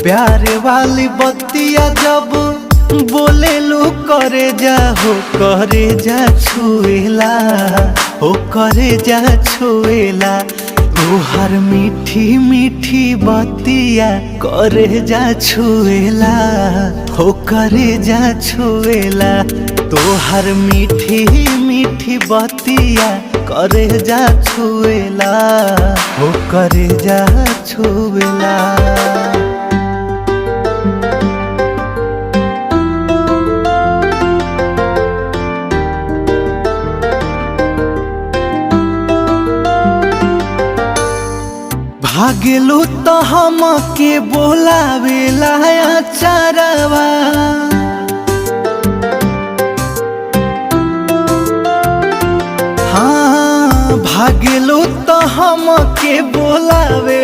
प्यार वाली बत्तियां जब बोले लो करे जा हो करे जा छुएला हो करे जा छुएला तोहर मीठी मीठी बत्तियां करे जा छुएला हो करे जा छुएला तोहर मीठी मीठी बत्तियां करे जा छुएला हो करे जा छुएला। भागेलू तो हमके बोलावेला अचारवा हाँ भागेलू तो हमके बोलावे